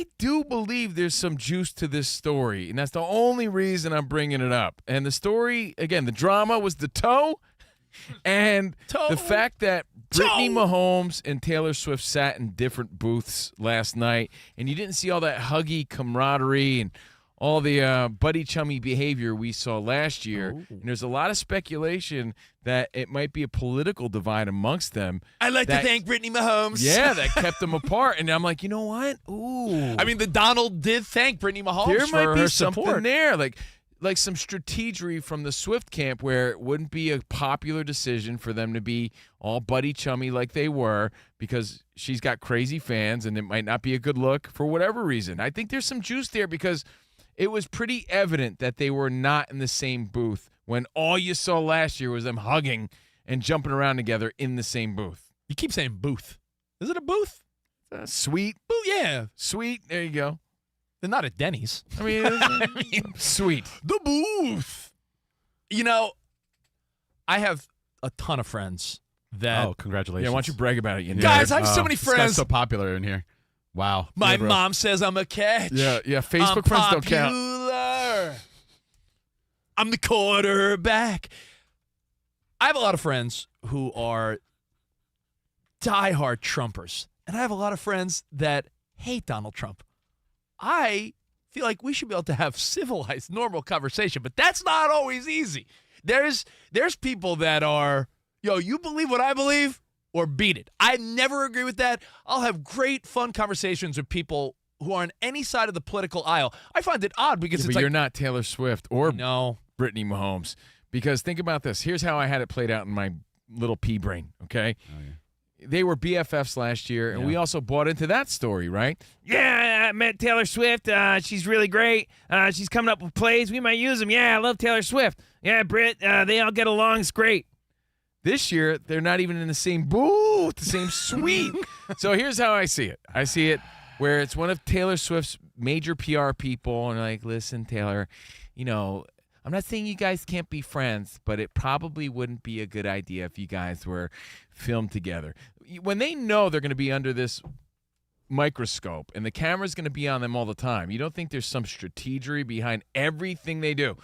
I do believe there's some juice to this story, and that's the only reason I'm bringing it up. And the story, again, the drama was the toe, and the fact that Brittany Mahomes and Taylor Swift sat in different booths last night, and you didn't see all that huggy camaraderie and all the buddy chummy behavior we saw last year. Ooh. And there's a lot of speculation that it might be a political divide amongst them. I'd like to thank Brittany Mahomes. Yeah, that kept them apart. And I'm like, you know what? Ooh. I mean, the Donald did thank Brittany Mahomes There for might be her something support. there, like some strategery from the Swift camp where it wouldn't be a popular decision for them to be all buddy chummy like they were because she's got crazy fans and it might not be a good look for whatever reason. I think there's some juice there because it was pretty evident that they were not in the same booth when all you saw last year was them hugging and jumping around together in the same booth. You keep saying booth. Is it a booth? Sweet. Booth, yeah. Sweet. There you go. They're not at Denny's. I mean, sweet. The booth. You know, I have a ton of friends that. Oh, congratulations. Yeah, why don't you brag about it? You Guys, nerd. I have so many This guy's friends. so popular in here. Wow. My Yeah, bro. mom says I'm a catch. Yeah. Facebook I'm friends don't count. popular. I'm the quarterback. I have a lot of friends who are diehard Trumpers, and I have a lot of friends that hate Donald Trump. I feel like we should be able to have civilized, normal conversation, but that's not always easy. There's people that are, you believe what I believe or beat it. I never agree with that. I'll have great, fun conversations with people who are on any side of the political aisle. I find it odd because Yeah, it's but like, you're not Taylor Swift or no. Brittany Mahomes. Because think about this. Here's how I had it played out in my little pea brain, okay? Oh, yeah. They were BFFs last year, and we also bought into that story, right? Yeah, I met Taylor Swift. She's really great. She's coming up with plays. We might use them. Yeah, I love Taylor Swift. Yeah, Britt, they all get along. It's great. This year, they're not even in the same booth, the same suite. So here's how I see it. I see it where it's one of Taylor Swift's major PR people, and they're like, listen, Taylor, I'm not saying you guys can't be friends, but it probably wouldn't be a good idea if you guys were filmed together. When they know they're going to be under this microscope and the camera's going to be on them all the time, you don't think there's some strategery behind everything they do?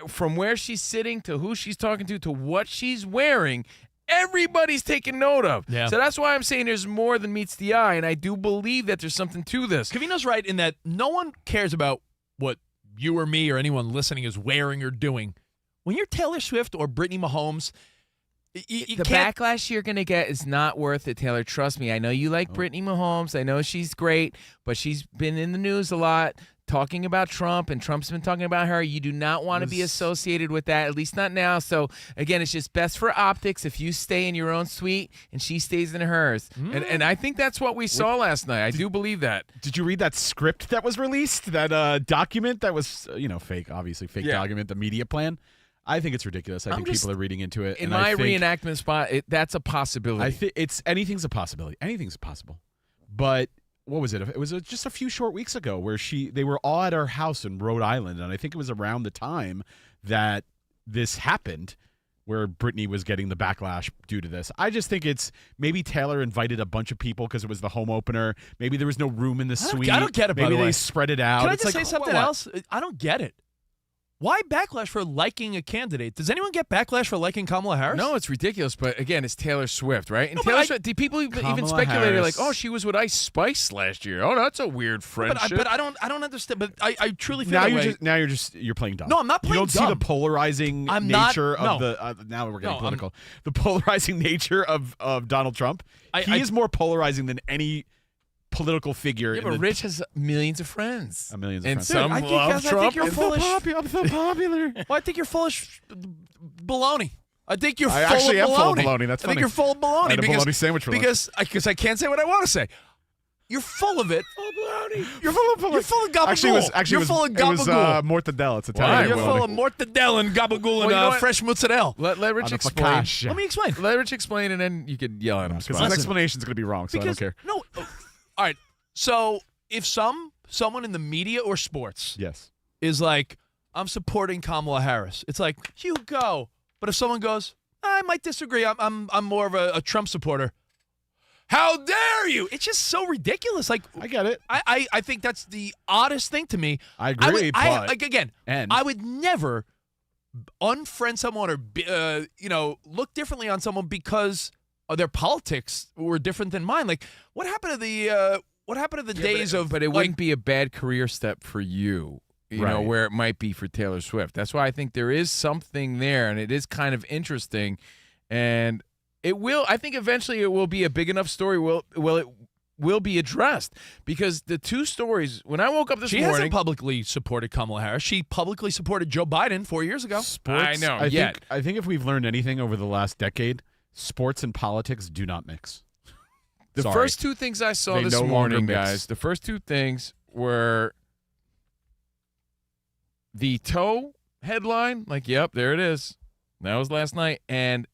From where she's sitting to who she's talking to what she's wearing, everybody's taking note of. Yeah. So that's why I'm saying there's more than meets the eye, and I do believe that there's something to this. Covino's right in that no one cares about what you or me or anyone listening is wearing or doing. When you're Taylor Swift or Brittany Mahomes, you the can't. backlash you're going to get is not worth it, Taylor. Trust me. I know you like Brittany Mahomes. I know she's great, but she's been in the news a lot talking about Trump, and Trump's been talking about her. You do not want to be associated with that, at least not now. So, again, it's just best for optics if you stay in your own suite and she stays in hers. And I think that's what we saw last night. I do believe that. Did you read that script that was released? That document that was, fake, obviously fake document, the media plan? I think it's ridiculous. I think people are reading into it. In and my I think, reenactment spot, that's a possibility. I think anything's a possibility. Anything's possible. But what was it? It was just a few short weeks ago where they were all at her house in Rhode Island, and I think it was around the time that this happened where Britney was getting the backlash due to this. I just think it's maybe Taylor invited a bunch of people because it was the home opener. Maybe there was no room in the suite. I don't get it, by Maybe the way. they spread it out. Can I It's just like, say something what? else? I don't get it. Why backlash for liking a candidate? Does anyone get backlash for liking Kamala Harris? No, it's ridiculous. But again, it's Taylor Swift, right? And No, but Taylor Swift, people even Kamala speculated Harris. like, oh, she was with Ice Spice last year. Oh, that's a weird friendship. But I don't understand. But I truly feel that way. Now you're playing dumb. No, I'm not playing You don't see dumb. the polarizing I'm not- nature of no. the. Now we're getting No, political. The polarizing nature of Donald Trump. He is more polarizing than any political figure. Yeah, but Rich has millions of friends. Millions of and friends. some Dude, I think- love guys, I Trump. think you're and full of I'm so popular. Well, I think you're full of baloney. I think you're I full actually of am baloney. full of baloney. That's I think funny. you're full of baloney. I had a bologna sandwich for lunch. because I can't say what I want to say. You're full of it. Full of baloney. You're full of gabagool. Actually, you're full of it was gabagool. mortadella. It's Why? Italian. You're bologna. full of mortadella and gabagool Well, and you know what? fresh mozzarella. Let Rich On a explain. focaccia. Let me explain. Let Rich explain, and then you could yell at him. Because his explanation is going to be wrong, so I don't care. No. All right. So if someone in the media or sports Yes. is like, I'm supporting Kamala Harris, it's like, you go. But if someone goes, I might disagree. I'm more of a Trump supporter. How dare you? It's just so ridiculous. Like, I get it. I think that's the oddest thing to me. I agree, I would never unfriend someone or look differently on someone because their politics were different than mine. Like, what happened to the days of? But it wouldn't be a bad career step for you. You know, where it might be for Taylor Swift. That's why I think there is something there, and it is kind of interesting. And it will. I think eventually it will be a big enough story. It will be addressed, because the two stories. When I woke up this morning, she hasn't publicly supported Kamala Harris. She publicly supported Joe Biden 4 years ago. I know. I think if we've learned anything over the last decade, sports and politics do not mix. The first two things I saw this morning, guys. The first two things were the toe headline. Like, yep, there it is. That was last night, and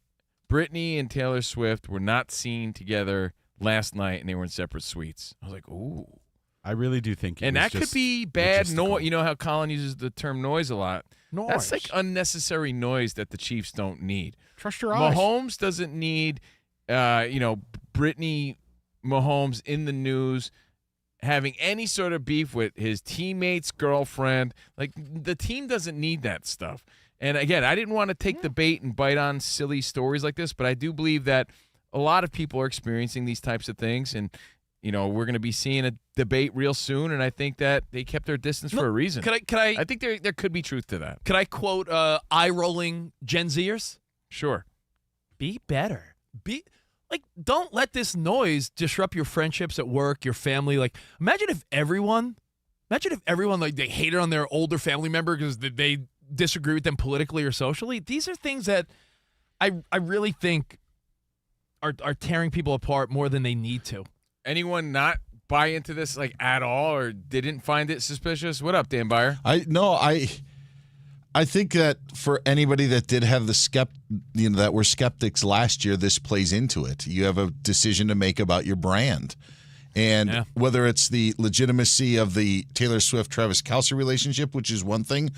Britney and Taylor Swift were not seen together last night, and they were in separate suites. I was like, ooh. I really do think and that could be bad noise. You know how Colin uses the term noise a lot? Noise. That's like unnecessary noise that the Chiefs don't need. Trust your eyes. Mahomes doesn't need, Britney Mahomes in the news having any sort of beef with his teammate's girlfriend. Like, the team doesn't need that stuff. And again, I didn't want to take the bait and bite on silly stories like this, but I do believe that a lot of people are experiencing these types of things, and we're going to be seeing a debate real soon. And I think that they kept their distance for a reason. I think there could be truth to that. Could I quote eye-rolling Gen Zers? Sure. Be better. Don't let this noise disrupt your friendships at work, your family. Like, imagine if everyone like they hated on their older family member because they disagree with them politically or socially. These are things that I really think are tearing people apart more than they need to. Anyone not buy into this like at all, or didn't find it suspicious? What up, Dan Byer? I think that for anybody that did have that were skeptics last year, this plays into it. You have a decision to make about your brand. And whether it's the legitimacy of the Taylor Swift-Travis Kelce relationship, which is one thing,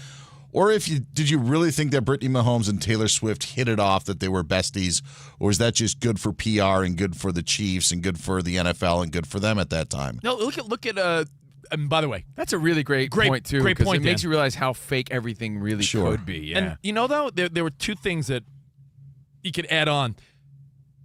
or did you really think that Brittany Mahomes and Taylor Swift hit it off, that they were besties, or is that just good for PR and good for the Chiefs and good for the NFL and good for them at that time? No, look at and by the way, that's a really great point too. Great point. It makes you realize how fake everything really could be. Yeah. And though there were two things that you could add on.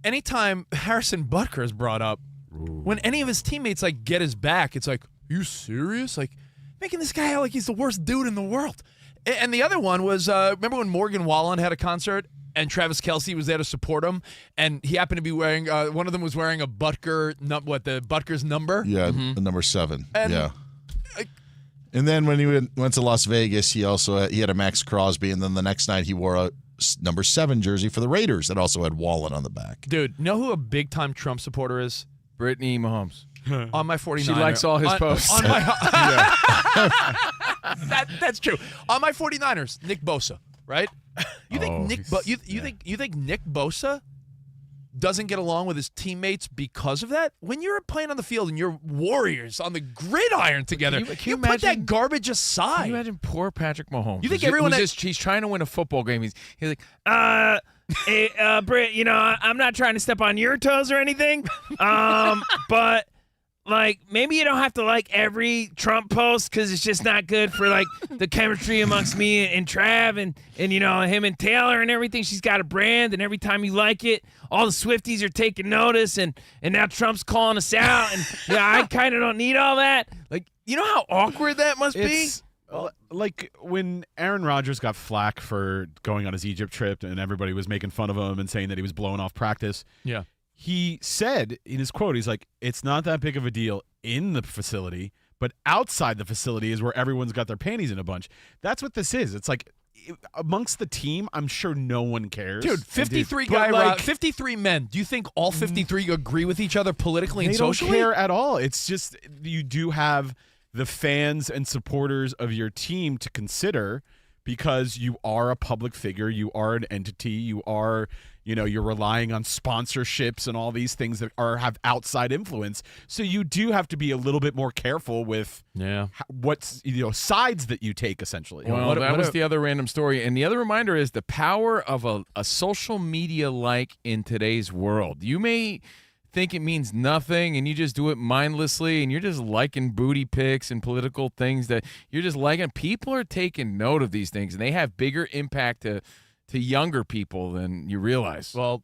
Anytime Harrison Butker is brought up, when any of his teammates like get his back, it's like, are you serious? Like, making this guy out like he's the worst dude in the world. And the other one was, remember when Morgan Wallen had a concert and Travis Kelce was there to support him, and he happened to be wearing, one of them was wearing a Butker, the Butker's number? Yeah, the number 7. And then when he went to Las Vegas, he had a Max Crosby, and then the next night he wore a number 7 jersey for the Raiders that also had Wallen on the back. Dude, know who a big-time Trump supporter is? Brittany Mahomes. On my 49er. She likes all his posts. That's true. On my 49ers, Nick Bosa, right? You think you think Nick Bosa doesn't get along with his teammates because of that? When you're playing on the field and you're warriors on the gridiron together, you put that garbage aside. Can you imagine poor Patrick Mahomes? You think everyone he's trying to win a football game. He's like, hey, Britt, I'm not trying to step on your toes or anything, but like, maybe you don't have to like every Trump post because it's just not good for like the chemistry amongst me and Trav and him and Taylor and everything. She's got a brand, and every time you like it, all the Swifties are taking notice, and now Trump's calling us out, and I kind of don't need all that. Like, you know how awkward that must be? Like when Aaron Rodgers got flack for going on his Egypt trip, and everybody was making fun of him and saying that he was blowing off practice. Yeah. He said in his quote, he's like, it's not that big of a deal in the facility, but outside the facility is where everyone's got their panties in a bunch. That's what this is. It's like, amongst the team, I'm sure no one cares. Dude, 53 men. Do you think all 53 agree with each other politically and socially? They don't care at all. It's just, you do have the fans and supporters of your team to consider, because you are a public figure, you are an entity, you are, you're relying on sponsorships and all these things that have outside influence. So you do have to be a little bit more careful with what's sides that you take, essentially. Well, that was the other random story. And the other reminder is the power of a social media like in today's world. You may think it means nothing and you just do it mindlessly and you're just liking booty pics and political things that you're just liking, people are taking note of these things and they have bigger impact to younger people than you realize. Well,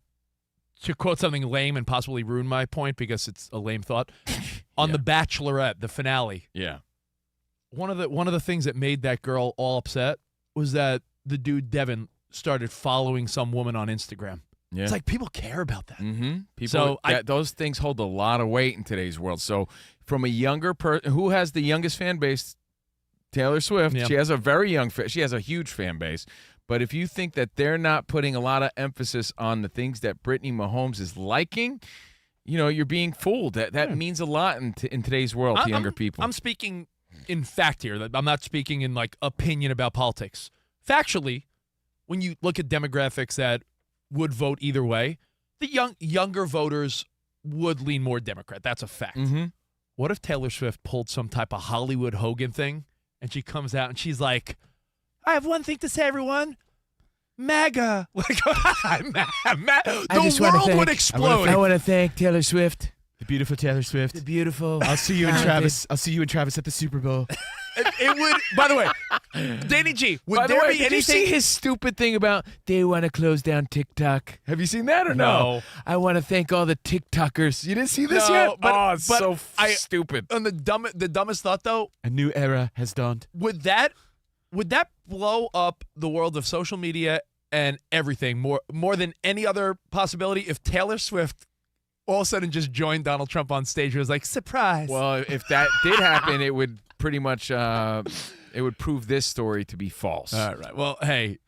to quote something lame and possibly ruin my point because it's a lame thought, on The Bachelorette, the finale. Yeah. One of the things that made that girl all upset was that the dude Devin started following some woman on Instagram. Yeah. It's like people care about that. Mm-hmm. Those things hold a lot of weight in today's world. So from a younger person, who has the youngest fan base? Taylor Swift. Yeah. She has a very young she has a huge fan base. But if you think that they're not putting a lot of emphasis on the things that Brittany Mahomes is liking, you're being fooled. That means a lot in today's world to younger people. I'm speaking in fact here. I'm not speaking in like opinion about politics. Factually, when you look at demographics that would vote either way, the younger voters would lean more Democrat. That's a fact. Mm-hmm. What if Taylor Swift pulled some type of Hollywood Hogan thing and she comes out and she's like, I have one thing to say, everyone. MAGA. The world would explode. I want to thank Taylor Swift. The beautiful Taylor Swift. The beautiful. I'll see you and Travis. I'll see you and Travis at the Super Bowl. It would. By the way, Danny G. Would there be did you see his stupid thing about they want to close down TikTok? Have you seen that or no? I want to thank all the TikTokers. You didn't see this yet? But so stupid. And the dumbest thought though. A new era has dawned. Would that blow up the world of social media and everything more than any other possibility if Taylor Swift all of a sudden just joined Donald Trump on stage and was like, surprise? Well, if that did happen, it would pretty much it would prove this story to be false. All right. Well, hey,